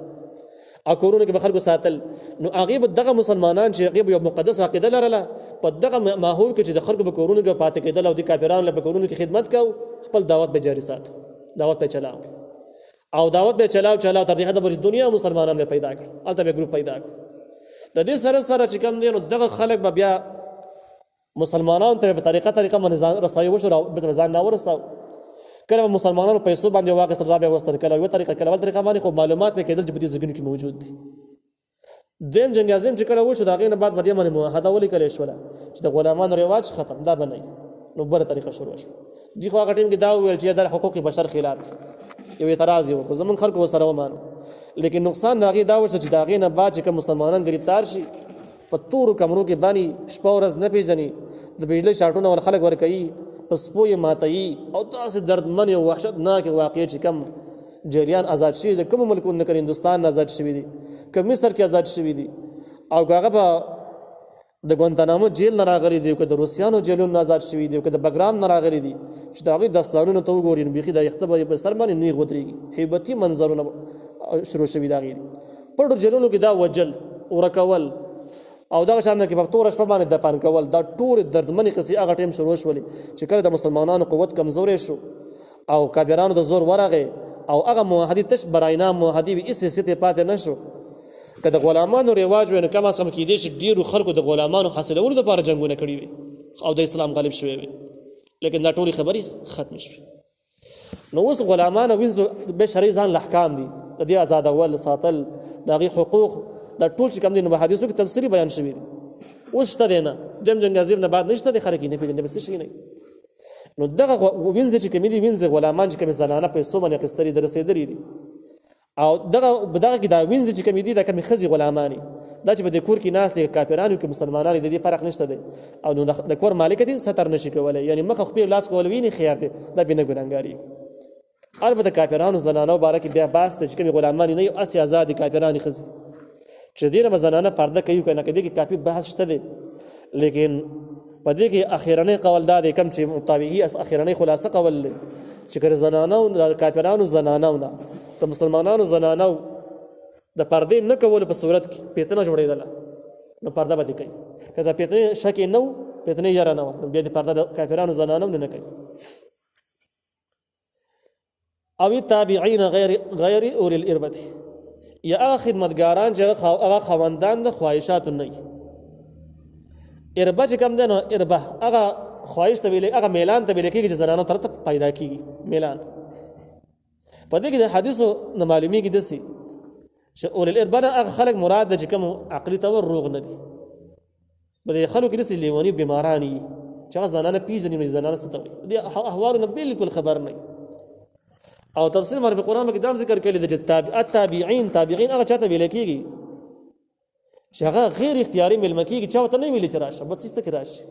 او کورونو کې به خلکو ساتل. نو هغې به دغه مسلمانان چې هغې به یو مقدس عقیده لرله، په دغه ماحول کې چې د خلکو به کورونو کې پاتې کېدل او د کافرانو له به کورونو کې خدمت کوو، خپل دعوت به جاري ساتو، دعوت به چلاو او دعوت به چلاو تر دې حده پورې دنیا مسلمانان به پیدا کړو، هلته به ګروپ پیدا کړو. د دې سره سره چې کوم دی نو دغه خلک به بیا مسلمانانو ته په طریقه باندې رسایي وشو، ځان راورساو. کله مسلمانانو پیسو باندې واخیستل، را به یې وستل، کله یوه طریقه کله بل طریقه باندې، خو معلومات به کېدل چې په دې ځایونو کې موجود دي. دویم جنګ عظیم چې کله وشو د هغې نه بعد په دې باندې معاهده ولیکلی شوله چې د غلامانو رواج ختم، دا به نه وي. نو بله طریقه شروع شوه. دوی خو هغه ټیم کې دا وویل چې دا حقوق بشر خلاف یو اعتراض یې وکړو، زموږ خلکو ورسره ومانه. لیکن نقصان د هغې دا وشو چې د هغې نه بعد چې کوم مسلمانان ګرفتار شي، په تورو کمرو کې باندې شپه ورځ نه پېژني، د بجلۍ شاټونه ول خلک ورکوي، په سپو یې ماتوي، او داسې دردمن او وحشتناکې واقعې چې کم جیلیان آزاد شوي دي، کومو ملکونو نه، که هندوستان نه آزاد شوي دي، که مصر کې آزاد شوي دي، او که هغه به د ګوانتانامو جیل نه راغلي دي، که د روسیانو جیلونو نه آزاد شوي دي، که د بګرام نه راغلي دي، چې د هغوی دستارونو ته وګوري نو بیخي د یخته به په سر باندې نیغ ودرېږي، هیبتي منظرونه شروع شوي د هغې دي. پټو جیلونو کې دا وجل، ورکول او دغه شان کې په توره شپه باندې دفن کول، دا ټولې دردمنې قصې هغه ټایم شروع شولې چې کله د مسلمانانو قوت کمزوری شو او کافرانو د زور ورغی او هغه معاهدې تش براینام معاهدې وي، هېڅ حیثیت یې پاتې نه شو. که د غلامانو رواج وی نو کم از کم کېدای شي ډېرو خلکو د غلامانو حاصلولو دپاره جنګونه کړي وي او د اسلام غالب شوی وي، لیکن دا ټولې خبرې ختمې شوې. نو اوس غلامان او وینځو به شرعي ځان احکام دي، د دې ازادول، ساتل، د هغې حقوق، دا ټول چې کوم دي نو په حدیثو کې تفصیلي بیان شوي دي. اوس شته دی نه، دویم جنګ عظیم نه بعد نشته دی، خلک یې نه پېژني، بس څه شي نه. نو دغه وینځې چې کومې دي، وینځې غلامان چې کومې زنانه پیسو باندې اخیستلي دي، رسېدلي دي، او دغه کې دا وینځې چې کومې دي دا کومې ښځې غلامانې، دا چې په دې کور کې ناست دي، کافرانو کې مسلمانان د دې فرق نشته دی، او نو د کور مالکه دي ستر نشي کولی، یعنې مخه خپې لاس کول ویني خیار دی، دا بې نه ګناهګاري. البته کافرانو زنانو باره کې بیا بحث دی چې کومې غلامانې نه یو هسې ازادې کافرانې ښځې چې ډېره به زنانه پرده کوي که نه، که دې کې کافي بحث شته دی. لیکن په دې کې اخرنی قول دا دی، کوم چې مطابقي اخرنی خلاصه قول دی چې که د زنانو د کافرانو زنانو نه د مسلمانانو زنانو د پردې نه کولو په صورت کې پیتنه جوړېدله نو پرده به دې کوي، که د پیتنې شک یې نه و، پیتنې یره نه وه، نو بیا د پرده د کافرانو زنانو نه کوي. او تابعین غیر اولی الاربة، یا هغه خدمتګاران چې هغه خاوندان د خواهشاتو نه وي. اربه چې کوم دی نو اربه هغه خواهش ته ویلې، هغه میلان ته ویل کېږي چې زنانو طرف ته پیدا کېږي میلان. په دې کې د حدیثو نه معلومېږي داسې چې اول الاربا هغه خلک مراد د چې کوم عقلي تور روغ نه دي بلې خلکو کې داسې لیوني بیمارانی چې هغه ځانانه پیژني نو ځانانه څه ته وایي دې احوالو نه بالکل خبر نه او تفسیر مر په قرآن کې دا ذکر کړی د تابعین هغه چاته ویل کېږي چې هغه غیر اختیاري ملمه کېږي چا ورته نه ویلي چې راشه بس ایسته کې راشي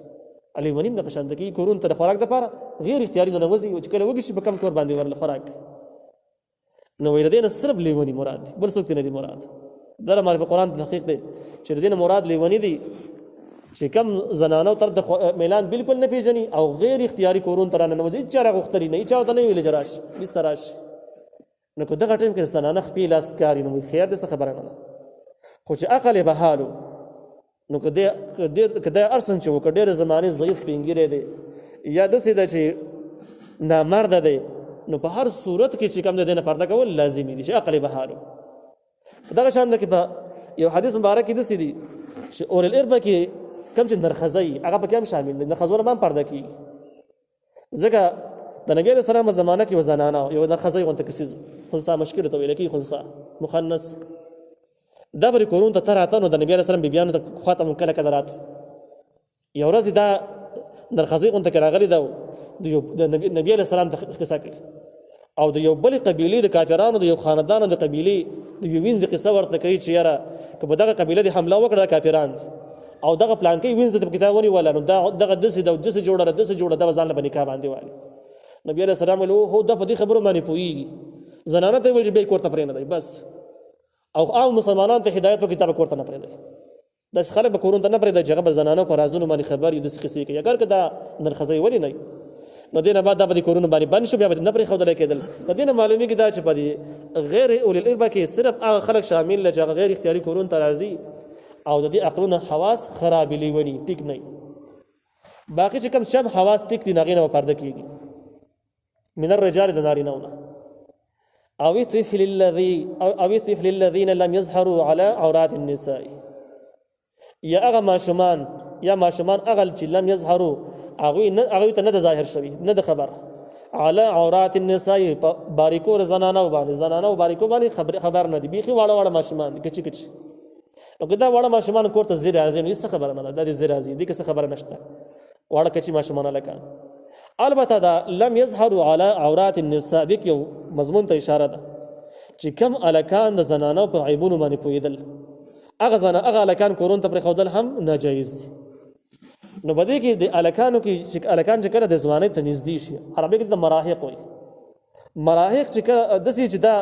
لیوني هم دغه شانته کېږي کورونو ته د خوراک دپاره غیر اختیاري ننوځي چې کله وږي شي په کم کور باندې ورله خوراک نو ویل دې نه صرف لیوني مراد دی بل څوک نه دی مراد دا مر په قرآن تحقیق دی چې دې نه مراد لیوني دي چې کم زنانو تر د میلان بالکل نه پیژني او غیر اختیاري کورون تر نه نوځي چې راغ وختري نه چا ته نه ویل جراش بستراش نو کو دغه ټیم کې زنانه خپل لاس کاری نو خیر د خبره نه خو چې عقل به حالو نو کده ارسن چې وکړه ډېر زمانه ضعیف سپینګری دی یا د سیده چې نامرد دی نو په هر صورت کې چې کم د نه پرده کول لازمي دي چې عقل به حالو دغه شان د کې په یو حدیث مبارک کې د سیدي چې اور الاربا کې کم چې نرخزی هغه په کوم شامل دي نرخزونه هم پرده کیږي ځکه د نبی صلی الله علیه وسلم زمانه کې وزنانه یو نرخزی غونته کسیز خنثى مشکل ته ویل کی خنثى مخنث دا بری کورون ته تراته نو د نبی صلی الله علیه وسلم بیان ته خاتم کله کله رات یو ورځ دا نرخزی غونته راغلی دا د نبی علیه السلام ته قصه کوي او د یو بل قبیله د کافرانو د یو خاندان د قبیله د یو وینځ قصه ورته کوي چې یاره کله دغه قبیله د حمله وکړه کافران او دغه پلان کې وینځ د کتابونی ولا نو دغه دسه جوړه د ځان له نکاح باندې والی نبی علیه السلام له هو د په دې خبرو باندې پوېږي زنانه ته ویل چې به کوړه پرې نه دی بس او عام مسلمانان ته هدایت په کتاب کوړه نه پرې دی د خلک به کورون ته نه پرې دی چې هغه زنانه پر رازونو باندې خبر یو د قصې کوي اگر کدا نرخزی ولی نه نو دینه بعد د کورونو باندې بند شو بیا نه پرې خودل کېدل د دینه معلومی کې دا چې په دې غیر اول الاربا کې صرف هغه خلک شامل لږ غیر اختیاري کورون ته راځي او د دې عقلونه حواس خراب لیونی ټیک نه باقي چې کوم شب حواس ټیک دي نغینه پرده کیږي من الرجال د نارینهونه او الطفل الذين لم يظهروا على عورات النساء یا هغه ماشومان هغه چې لم يظهروا هغه ته نه ظاهر شوی نه د خبر على عورات النساء باریکو زنانو باندې خبر نه دي بيخي واړه ماشومان کچي نو کدا واړه ماشومان کوړه زیر راځي نو هیڅ خبره نه ده د زیر راځي دي څه خبره نشته واړه کچي ماشومان لکه البته دا لم يظهروا على عورات النساء دي یو مضمون ته اشاره ده چې کم الکان د زنانو په عیبونو باندې پویدل هغه الکان کورون ته پر خودل هم ناجایز دي نو بده کې د الکانو کې چې الکان چې کله د ځوانۍ ته نږدې شي عربي کې د مراهق وي مراهق چې د سې چې دا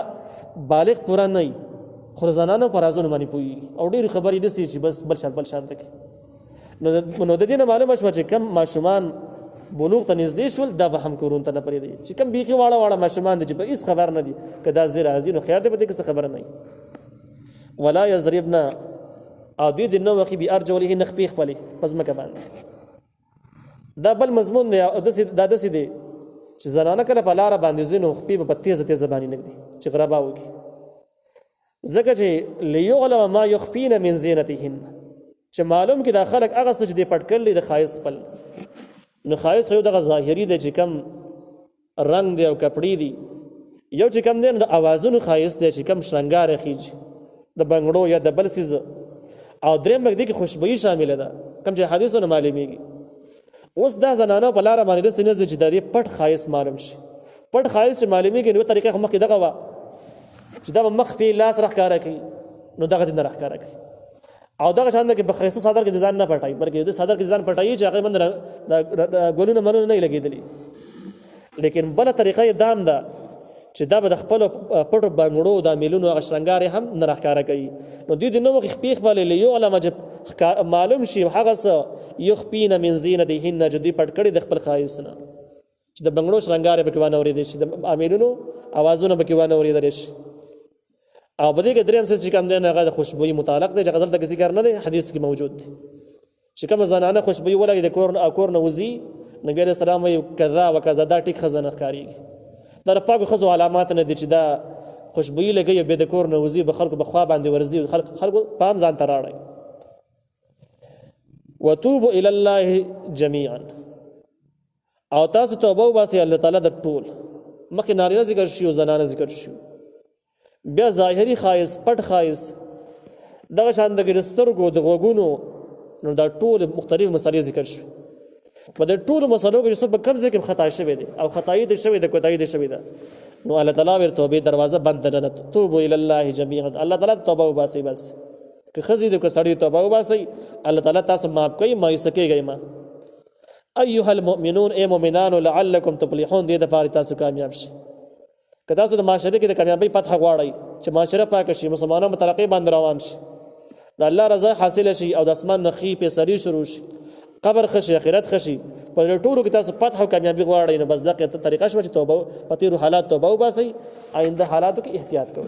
بالغ پورا نه وي خو زنانو پر ازونه باندې پوي او ډېر خبرې دي چې بس بل شان تک نو د دې نه معلومه شو چې کم ماشومان بلوغ ته نږدې شول دا به هم کورون ته نه پرې دي چې کم بيخي واړه ماشومان دي چې په هیڅ خبر نه دي کدا زیر ازین خو خیر دې به څه خبر نه ولا یضربنا او دې نو وخی بي ارجوله نخبي خپلې پس مکه باندې دا بل مضمون دی دا دسې دی چې زنانه کله په لار باندې زینو خپې په تیزه باندې نګدي چې غرابا وږي ځکه چې ليغلم ما يخفين من زينتهن چې معلوم کې دا خلک هغه څه چې دې پټ کړل د خایس خپل نو خایس خو دغه ظاهري دی چې کم رنگ دی او کپړې دي یو چې کم دی د اوازونو خایس دی چې کم شرنګار خيج د بنگړو یا د بل سیز او دریم بګ دي کې خوشبوئی شامل ده کم چې حدیثونه معلومیږي اوس دا زنانه په لار باندې د سینې چې د دې پټ خایس معلوم شي پټ خایس چې معلومیږي نو طریقه مخ کې دغه وا چې دا مخ په لاس راخاره کوي نو دغه دې نه راخاره کوي او دغه شان کې په خیسه صدر کې ځان نه پټای بلکې د صدر کې ځان پټای چې هغه من ګولونه منو نه لګیدلی لیکن بل طریقه دام ده چې دا به د خپل پټو بنګړو د میلونو غشرنګار هم نه راخاره کوي نو دوی د نو مخ خپېخ بل له علم جب معلوم شي هغه څه یخپین من زینتهن جدي پټ کړي د خپل خایسنه چې د بنگړو شرنګار به کوانه اورېدل شي د امیلونو اوازونه به کوانه اورېدل شي او بده کې دریم څه چې کوم دی هغه د خوشبوئی متعلق دی چې غدل د ذکر نه دی حدیث کې موجود دی چې کوم زنانه خوشبوئی ولګي د کور نه وزي نبی عليه السلام یو کذا وکذا دا ټیک خزانه ښکاری دا پاک خزو علامات نه دي چې دا خوشبوئی لګي به د کور نه وزي به خلکو بخوا باندې ورزي خلکو پام ځان تراړي وتوبوا الى الله جميعا او تاسو توبه واسي الله تعالی د ټول مخکې نارینه ذکر شي او زنانه ذکر شي بیا ظاهري خایس پټ خایس دغه شان د سترګو د غوږونو نو دا ټول مختلف مسالې ذکر شو په د ټولو مسلو کې څه په کوم ځای کې خطا شوی دی او خطایي دې شوی د کوتاهي دې شوی ده نو الله تعالی ور توبې دروازه بند نه توبو الی الله جميعا الله تعالی توبه وباسي بس که خزي دې کو سړی توبه وباسي الله تعالی تاسو معاف کوي ما یې سکیږي ما ایها المؤمنون ای مؤمنان لعلکم تفلحون دې د پاره تاسو کامیاب شئ که تاسو د معاشره کې د کامیابی فتح غواړئ چې معاشره پاک شي مسلمانانو مترقي باندې روان شي د الله رضا حاصل شي او د اسمان نخي په سری شروع شي قبر خشي اخرت خشي په ټولو کې تاسو فتح او کامیابی غواړئ نو بس دغه طریقه شوه چې توبه په تیرو حالات توبه وباسئ آینده حالاتو کې احتیاط کوئ